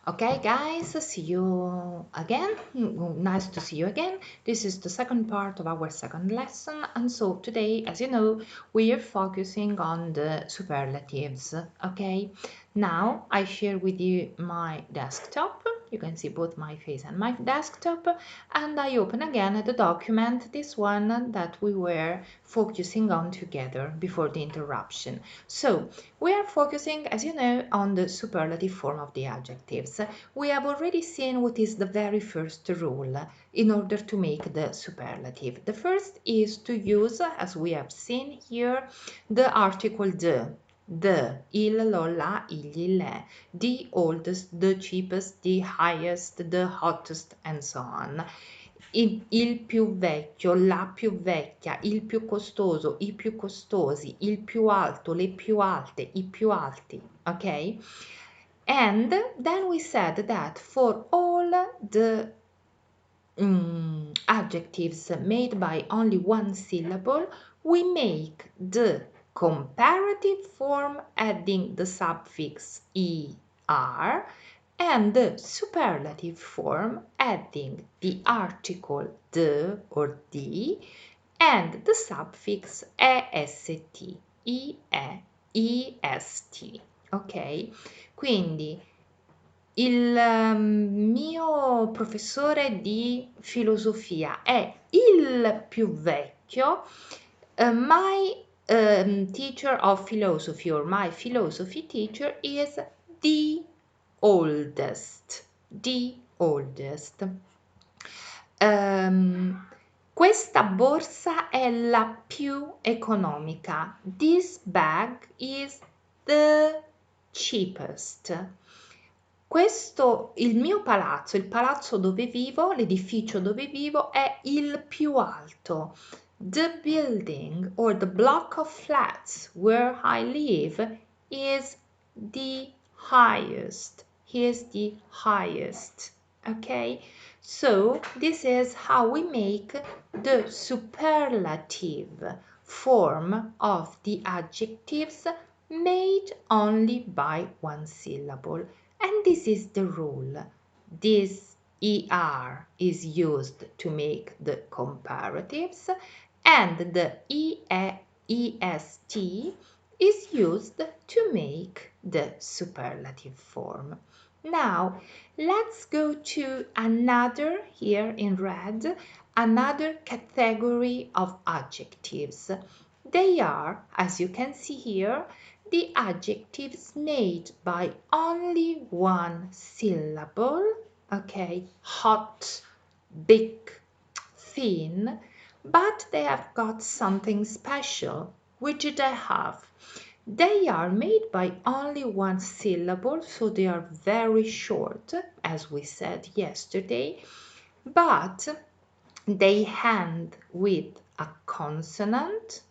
Okay, guys, see you again. Nice to see you again. This is the second part of our second lesson, and so today, as you know, we are focusing on the superlatives. Okay, now I share with you my desktop. You can see both my face and my desktop, and I open again the document, this one that we were focusing on together before the interruption. So, we are focusing, as you know, on the superlative form of the adjectives. We have already seen what is the very first rule in order to make the superlative. The first is to use, as we have seen here, the article the, il, lo, la, igli, le, the oldest, the cheapest, the highest, the hottest, and so on. Il più vecchio, la più vecchia, il più costoso, i più costosi, il più alto, le più alte, i più alti, ok? And then we said that for all the adjectives made by only one syllable, we make the comparative form adding the suffix er and the superlative form adding the article the or the and the suffix est, est, ok? Quindi il mio professore di filosofia è il più vecchio. My teacher of philosophy or my philosophy teacher is the oldest. The oldest. Questa borsa è la più economica. This bag is the cheapest. Questo, il mio palazzo, il palazzo dove vivo, l'edificio dove vivo è il più alto. The building or the block of flats where I live is the highest. He is the highest. Okay? So this is how we make the superlative form of the adjectives made only by one syllable. And this is the rule. This er is used to make the comparatives and the est is used to make the superlative form. Now, let's go to another, here in red, another category of adjectives. They are, as you can see here, the adjectives made by only one syllable, okay, hot, big, thin, but they have got something special. Which do they have? They are made by only one syllable, so they are very short, as we said yesterday, but they end with a consonant,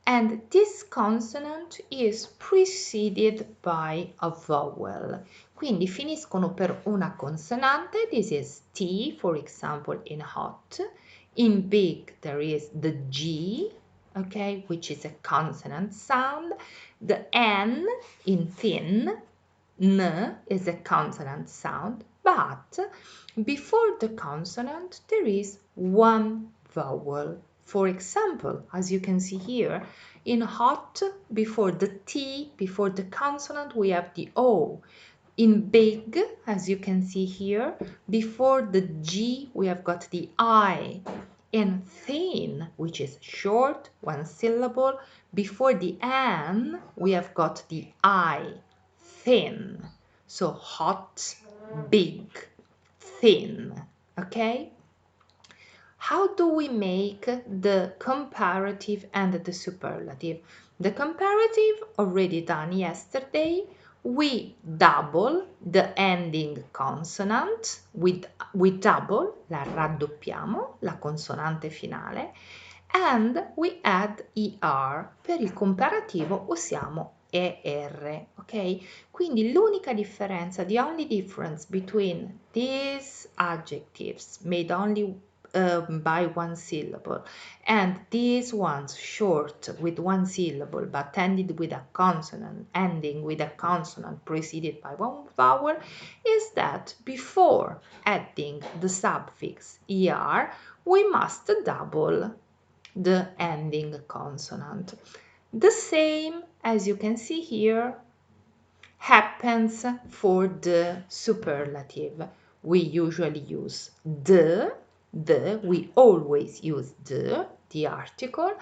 and this consonant is preceded by a vowel. Quindi finiscono per una consonante. This is T, for example, in hot. In big, there is the G, okay, which is a consonant sound. The N in thin, N is a consonant sound, but before the consonant, there is one vowel. For example, as you can see here, in hot, before the T, before the consonant, we have the O. In big, as you can see here, before the G, we have got the I. In thin, which is short, one syllable, before the N, we have got the I. Thin. So hot, big, thin. Okay? How do we make the comparative and the superlative? The comparative, already done yesterday, we double the ending consonant, we double, la raddoppiamo, la consonante finale, and we add er. Per il comparativo usiamo er, ok? Quindi l'unica differenza, the only difference between these adjectives made only by one syllable, and these ones short with one syllable but ended with a consonant, ending with a consonant preceded by one vowel, is that before adding the suffix er, we must double the ending consonant. The same, as you can see here, happens for the superlative. We usually use we always use the article,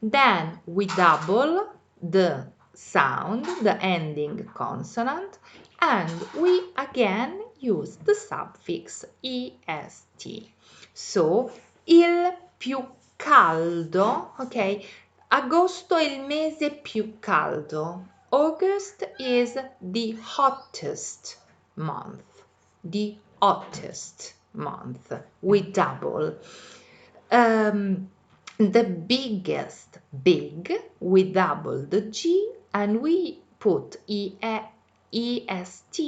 then we double the sound, the ending consonant, and we again use the suffix est. So, il più caldo, ok? Agosto è il mese più caldo. August is the hottest month. The hottest month. We double. The biggest, big, we double the G and we put est.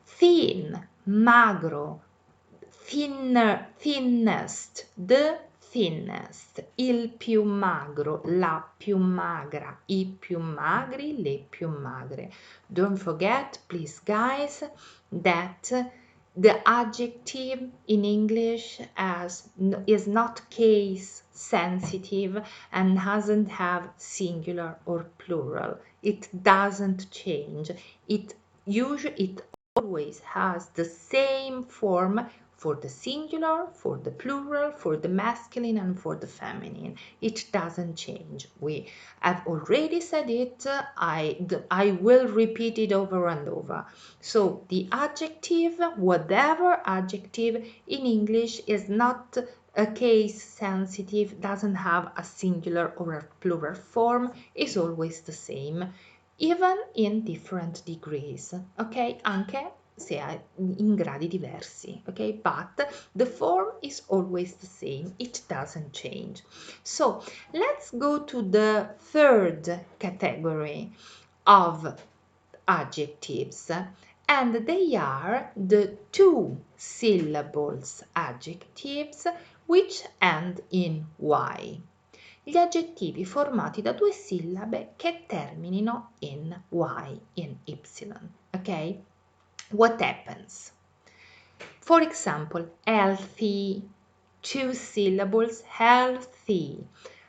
Thin, magro, thinner, thinnest, the thinnest, il più magro, la più magra, i più magri, le più magre. Don't forget, please guys, that the adjective in English is not case sensitive and doesn't have singular or plural. It doesn't change. It always has the same form for the singular, for the plural, for the masculine, and for the feminine. It doesn't change. We have already said it. I will repeat it over and over. So the adjective, whatever adjective in English, is not a case sensitive, doesn't have a singular or a plural form, is always the same, even in different degrees, ok? Anche se è in gradi diversi, ok? But the form is always the same, it doesn't change. So let's go to the third category of adjectives, and they are the two syllables adjectives which end in y. Gli aggettivi formati da due sillabe che terminino in y, in y, ok? What happens? For example, healthy, two syllables, healthy,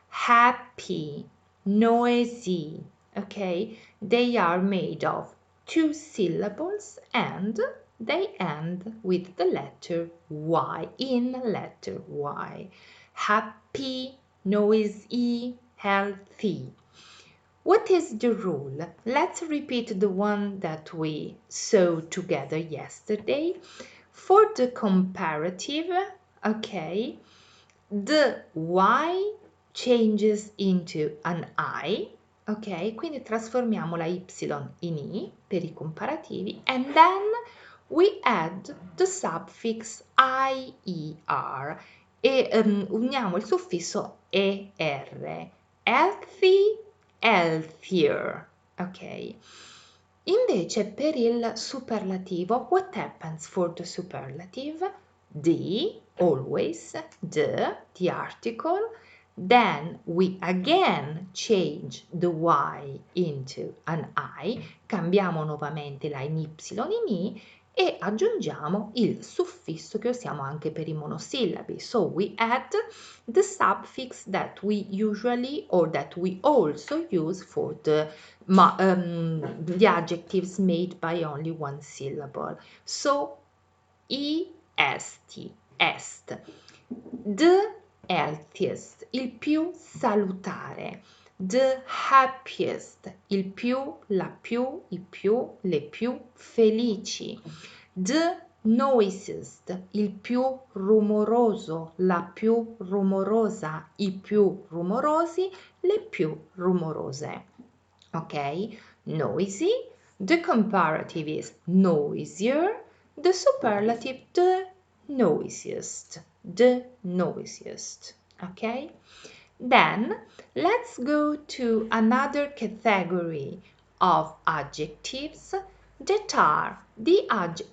happy, noisy, okay? They are made of two syllables and they end with the letter Y, in letter Y. Happy, noisy, healthy. What is the rule? Let's repeat the one that we saw together yesterday. For the comparative, okay, the Y changes into an I, ok? Quindi trasformiamo la Y in I per i comparativi, and then we add the suffix IER e uniamo il suffisso ER. Healthy, healthier, ok? Invece per il superlativo, what happens for the superlative? Always, the article, then we again change the Y into an I, cambiamo nuovamente la in Y in I e aggiungiamo il suffisso che usiamo anche per i monosillabi. So we add the suffix that we usually or that we also use for the adjectives made by only one syllable. So est, est. The healthiest, il più salutare. The happiest, il più, la più, i più, le più felici. The noisiest, il più rumoroso, la più rumorosa, i più rumorosi, le più rumorose. Ok? Noisy. The comparative is noisier. The superlative, the noisiest. The noisiest. Okay? Then let's go to another category of adjectives that are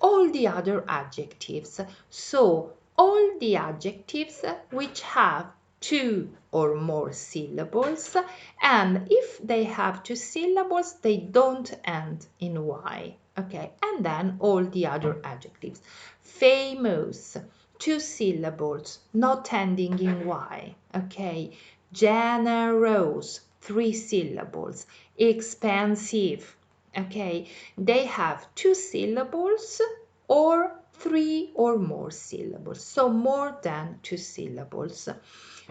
all the other adjectives. So all the adjectives which have two or more syllables, and if they have two syllables, they don't end in Y. Okay, and then all the other adjectives. Famous, two syllables, not ending in Y. Okay, generous, three syllables. Expensive, okay, they have two syllables or three or more syllables, so more than two syllables.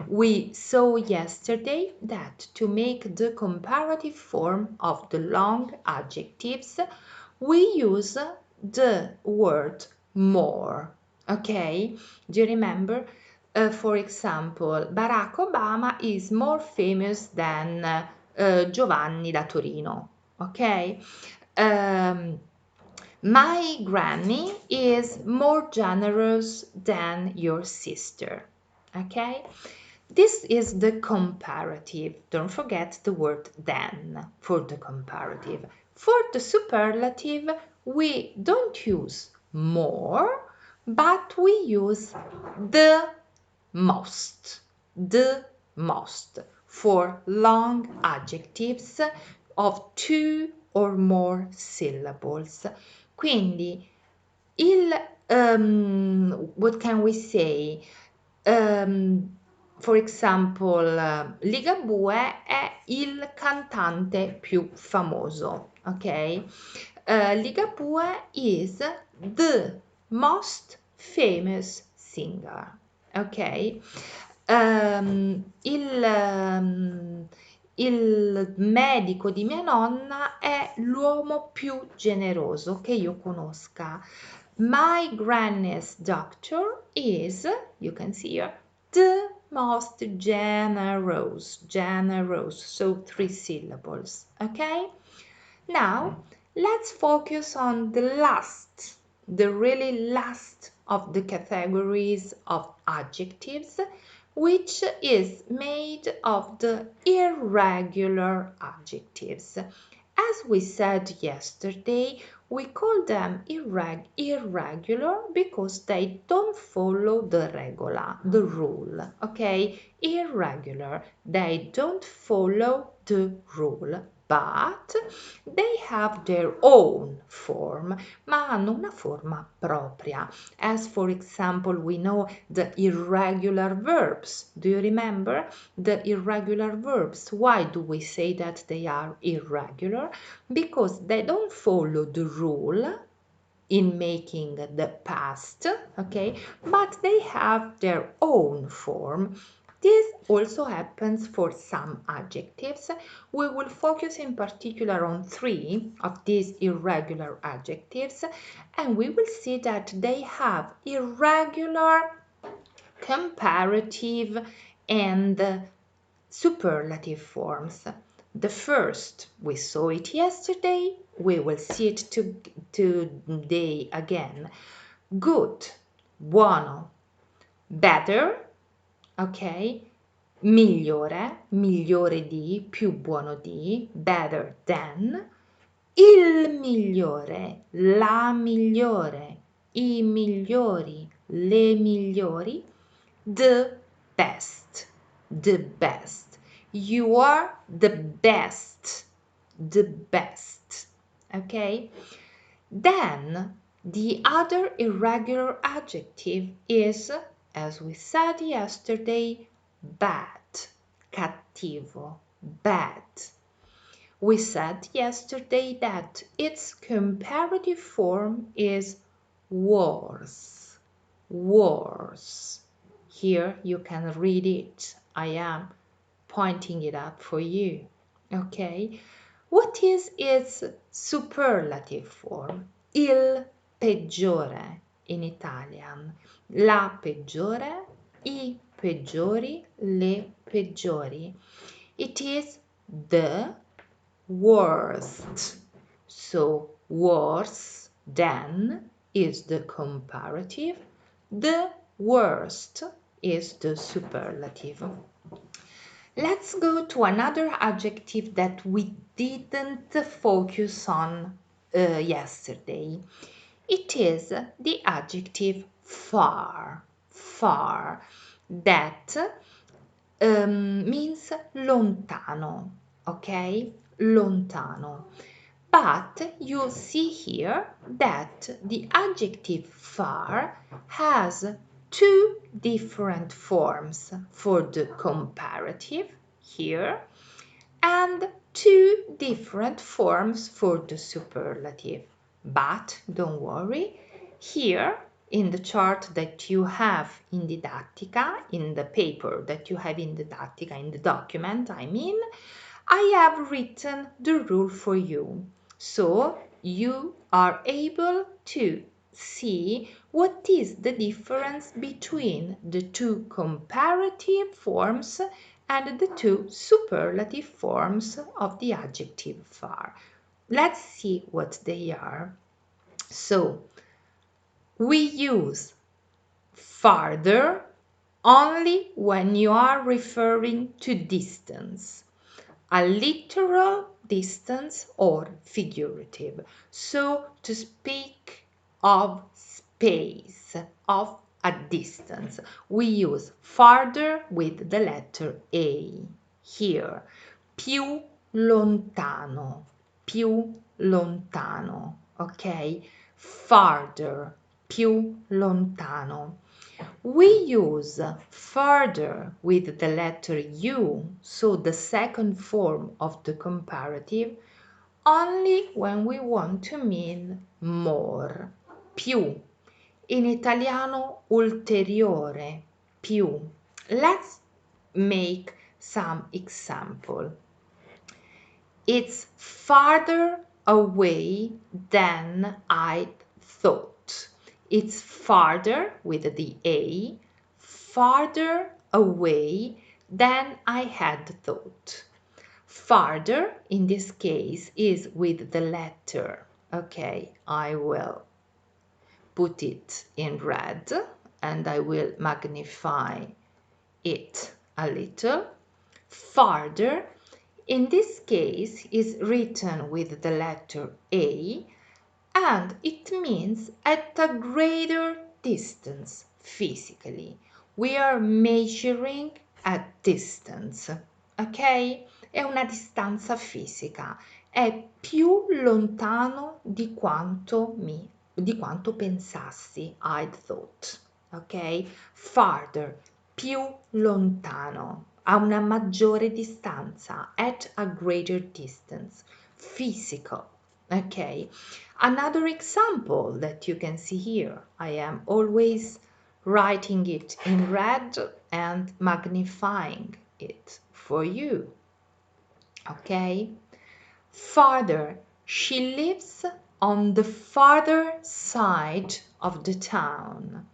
We saw yesterday that to make the comparative form of the long adjectives, we use the word more. Okay, do you remember? For example, Barack Obama is more famous than Giovanni da Torino. Okay. My granny is more generous than your sister. Okay? This is the comparative. Don't forget the word than for the comparative. For the superlative, we don't use more, but we use the most. The most for long adjectives of two or more syllables. Quindi what can we say? For example, Ligabue è il cantante più famoso, ok? Ligabue is the most famous singer, ok? Il medico di mia nonna è l'uomo più generoso che io conosca. My granny's doctor is, you can see here, the most generous, generous, so three syllables, okay? Now, let's focus on the last, the really last of the categories of adjectives, which is made of the irregular adjectives. As we said yesterday, we call them irregular because they don't follow the rule, okay? Irregular, they don't follow the rule, but they have their own form, ma hanno una forma propria. As for example, we know the irregular verbs. Do you remember the irregular verbs? Why do we say that they are irregular? Because they don't follow the rule in making the past, okay, but they have their own form. This also happens for some adjectives. We will focus in particular on three of these irregular adjectives, and we will see that they have irregular, comparative, and superlative forms. The first, we saw it yesterday, we will see it today again. Good, buono, better, ok? Migliore, migliore di, più buono di, better than. Il migliore, la migliore, i migliori, le migliori. The best, the best. You are the best, the best. Okay? Then the other irregular adjective is, as we said yesterday, bad, cattivo, bad. We said yesterday that its comparative form is worse, worse. Here you can read it. I am pointing it up for you. Okay? What is its superlative form? Il peggiore in Italian. La peggiore, i peggiori, le peggiori. It is the worst. So worse than is the comparative. The worst is the superlative. Let's go to another adjective that we didn't focus on yesterday. It is the adjective far. far. That means lontano, okay? Lontano. But you see here that the adjective far has two different forms for the comparative here and two different forms for the superlative. But don't worry, here in the chart that you have in Didattica, in the paper that you have in Didattica, in the document, I have written the rule for you. So you are able to see what is the difference between the two comparative forms and the two superlative forms of the adjective far. Let's see what they are. So, we use farther only when you are referring to distance, a literal distance or figurative. So, to speak of space, of a distance, we use farther with the letter A here. Più lontano, più lontano, ok? Farther, più lontano. We use further with the letter U, so the second form of the comparative, only when we want to mean more, più. In italiano ulteriore, più. Let's make some example. It's farther away than I thought. It's farther with the A, farther away than I had thought. Farther in this case is with the letter. Okay, I will put it in red and I will magnify it a little. Farther in this case is written with the letter A and it means at a greater distance physically. We are measuring a distance, ok? È una distanza fisica, è più lontano di quanto pensassi, I'd thought, ok? Farther, più lontano, a una maggiore distanza, at a greater distance, physical, okay? Another example that you can see here, I am always writing it in red and magnifying it for you, okay? Farther, she lives on the farther side of the town.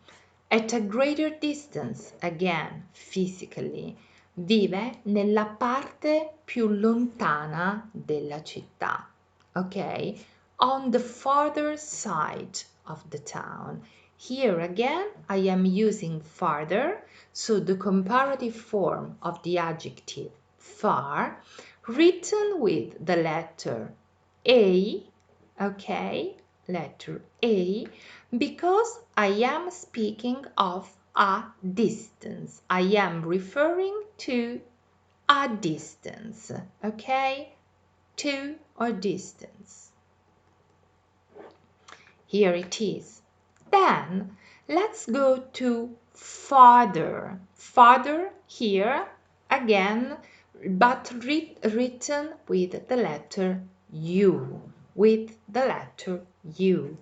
At a greater distance, again, physically, vive nella parte più lontana della città. Ok? On the farther side of the town. Here again, I am using farther, so the comparative form of the adjective far, written with the letter A, okay? Letter A, because I am speaking of a distance. I am referring to a distance, okay? To a distance. Here it is. Then let's go to farther. Farther here again, but written with the letter U. With the letter U.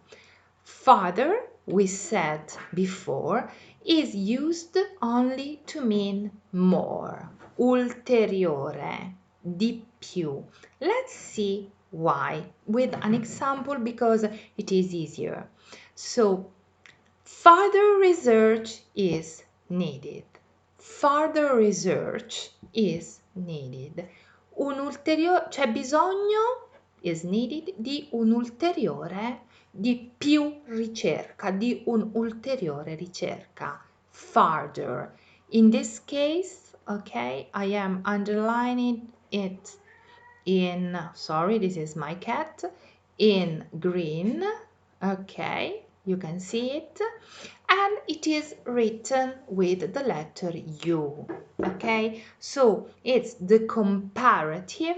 Farther, we said before, is used only to mean more, ulteriore, di più. Let's see why with an example because it is easier. So, further research is needed. Further research is needed. C'è bisogno is needed di un'ulteriore, di più ricerca, di un'ulteriore ricerca. Further. In this case, okay, I am underlining it in, sorry, this is my cat, in green, okay, You can see it. And it is written with the letter U. Okay, so it's the comparative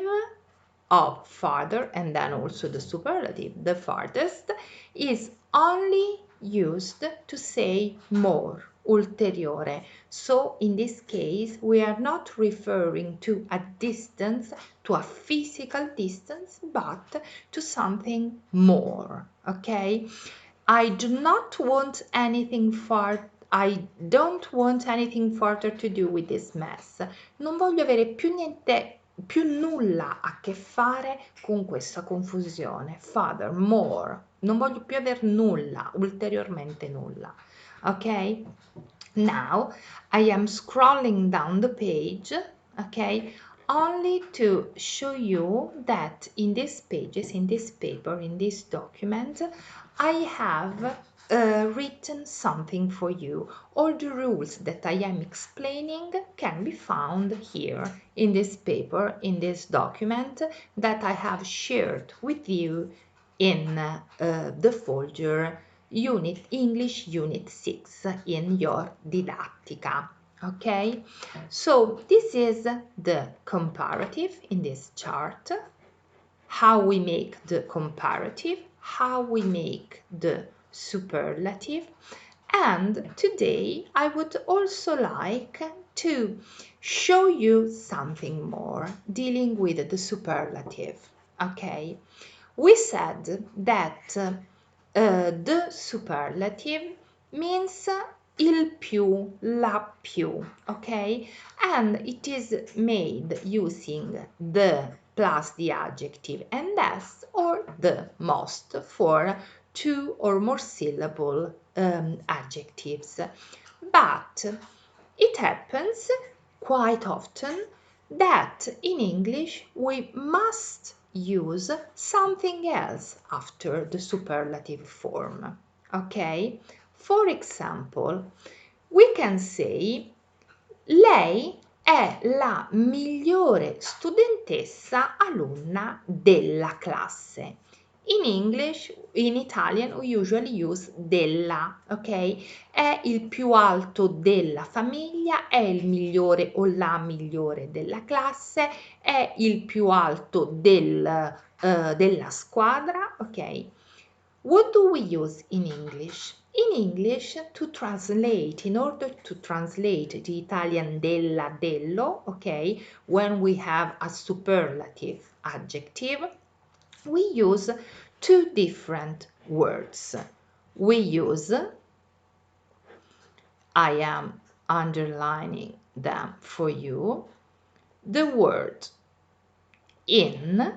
of farther, and then also the superlative, the farthest, is only used to say more, ulteriore. So in this case, we are not referring to a distance, to a physical distance, but to something more, okay? I do not want anything far I don't want anything further to do with this mess. Non voglio avere più niente, più nulla a che fare con questa confusione. Further, more. Non voglio più aver nulla, ulteriormente nulla. Ok? Now I am scrolling down the page, okay, only to show you that in these pages, in this paper, in this document, I have written something for you. All the rules that I am explaining can be found here in this paper, in this document that I have shared with you in the folder Unit English Unit 6 in your didattica. Okay, so this is the comparative in this chart, how we make the comparative, how we make the superlative, and today I would also like to show you something more dealing with the superlative. Okay, we said that the superlative means il più, la più, okay? And it is made using the plus the adjective and as or the most for two or more syllable adjectives. But it happens quite often that in English we must use something else after the superlative form. Okay? For example, we can say lei è la migliore studentessa alunna della classe. In English, in Italian, we usually use della, ok? È il più alto della famiglia, è il migliore o la migliore della classe, è il più alto della squadra, ok? What do we use in English? In English, to translate, in order to translate the Italian della, dello, okay, when we have a superlative adjective, we use two different words. We use, I am underlining them for you, the word in,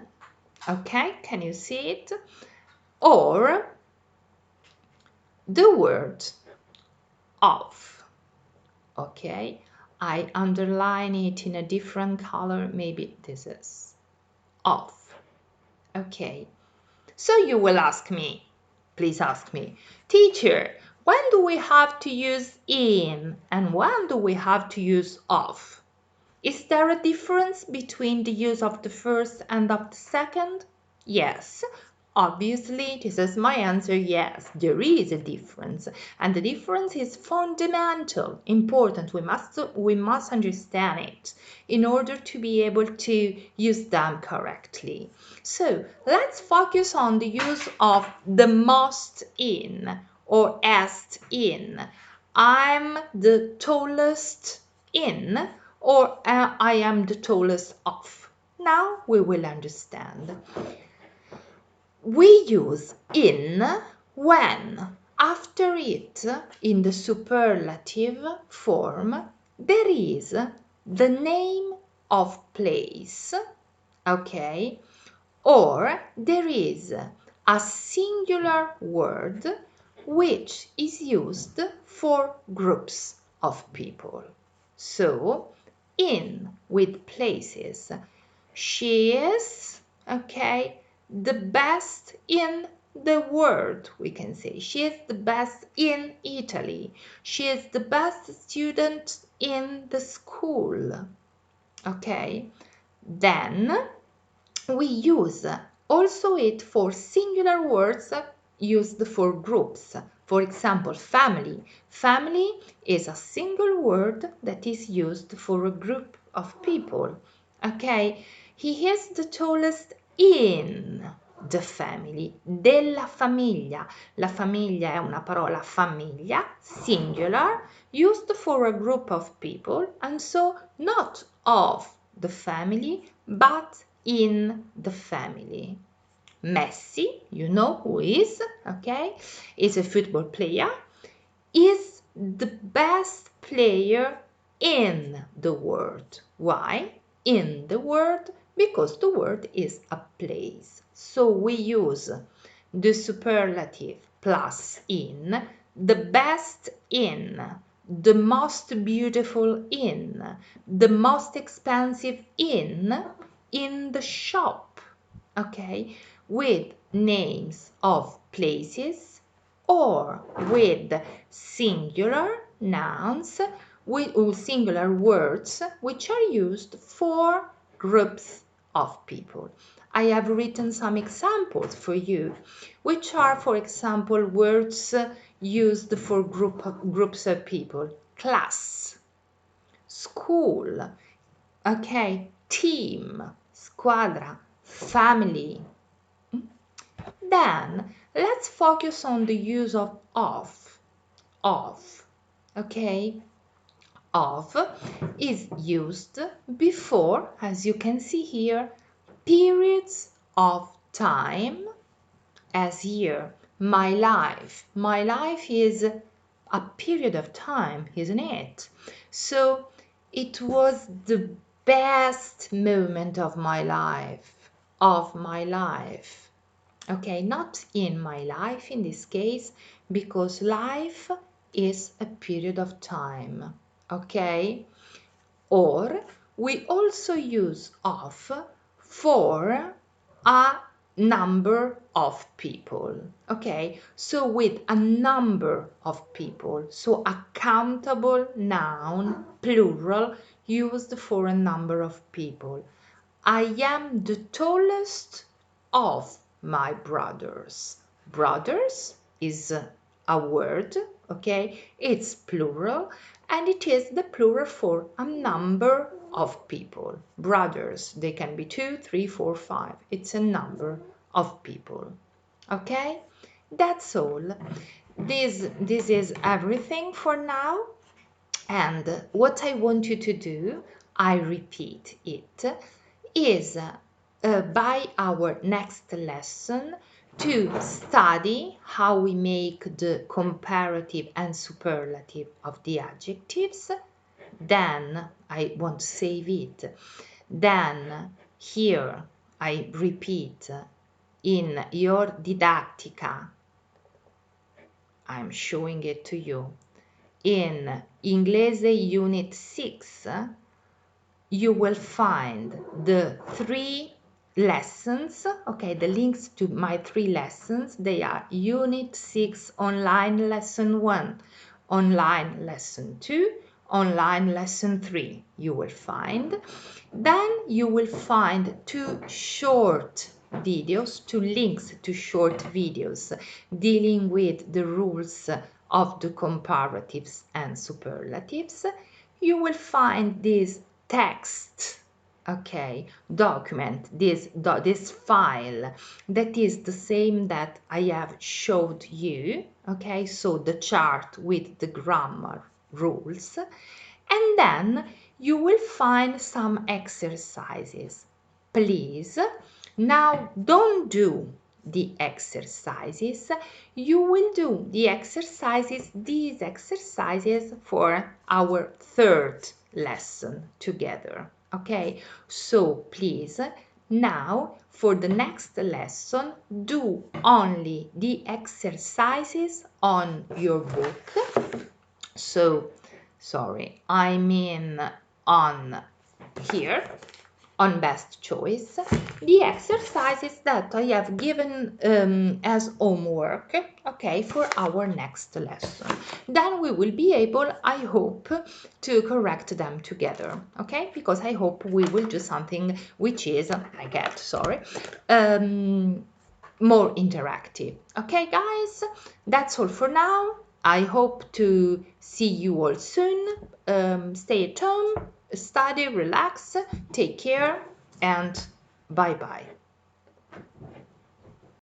okay, can you see it? Or the word of, okay? I underline it in a different color, maybe this is of, okay? So you will ask me, please ask me, teacher, when do we have to use in and when do we have to use of? Is there a difference between the use of the first and of the second? Yes. Obviously, this is my answer, yes, there is a difference. And the difference is fundamental, important. We must understand it in order to be able to use them correctly. So let's focus on the use of the most in or est in. I'm the tallest in or I am the tallest of. Now we will understand. We use in when after it, in the superlative form, there is the name of place, okay, or there is a singular word which is used for groups of people. So, in with places. She is, okay, the best in the world, we can say. She is the best in Italy. She is the best student in the school. Okay, then we use also it for singular words used for groups, For example, family. Family is a single word that is used for a group of people. Okay? He is the tallest in the family, della famiglia. La famiglia è una parola famiglia, singular, used for a group of people, and so not of the family, but in the family. Messi, you know who is, okay, is a football player, is the best player in the world. Why? In the world, because the world is a place. So we use the superlative plus in, the best in, the most beautiful in, the most expensive in the shop, okay, with names of places or with singular nouns or singular words which are used for groups of people. I have written some examples for you, which are, for example, words used for groups of people. Class, school, okay, team, squadra, family. Then let's focus on the use of of, okay? Of is used before, as you can see here, periods of time, as here, my life. My life is a period of time, isn't it? So it was the best moment of my life, Okay, not in my life in this case, because life is a period of time. Okay? Or we also use of for a number of people. Okay? So with a number of people. So a countable noun, plural, used for a number of people. I am the tallest of my brothers. Brothers is a word, okay? It's plural and it is the plural for a number of people. Brothers, they can be 2, 3, 4, 5. It's a number of people. Okay? That's all. This is everything for now. And what I want you to do, I repeat it, is by our next lesson to study how we make the comparative and superlative of the adjectives. Then I want to save it. Then here I repeat in your didattica, I'm showing it to you. In Inglese Unit 6, you will find the 3 lessons, okay, the links to my 3 lessons. They are Unit 6 Online Lesson 1, Online Lesson 2, Online Lesson 3 you will find. Then you will find 2 short videos, 2 links to short videos dealing with the rules of the comparatives and superlatives. You will find this text, okay, document, this file that is the same that I have showed you, okay, so the chart with the grammar rules, and then you will find some exercises. Please, now don't do the exercises. You will do the exercises, these exercises for our 3rd lesson together. Okay, so please, now for the next lesson, do only the exercises on your book. So, sorry, I mean on here, on best choice, the exercises that I have given as homework, okay, for our next lesson. Then we will be able, I hope, to correct them together, okay, because I hope we will do something which is, I get, sorry, more interactive. Okay, guys, that's all for now. I hope to see you all soon. Stay at home, study, relax, take care, and bye bye.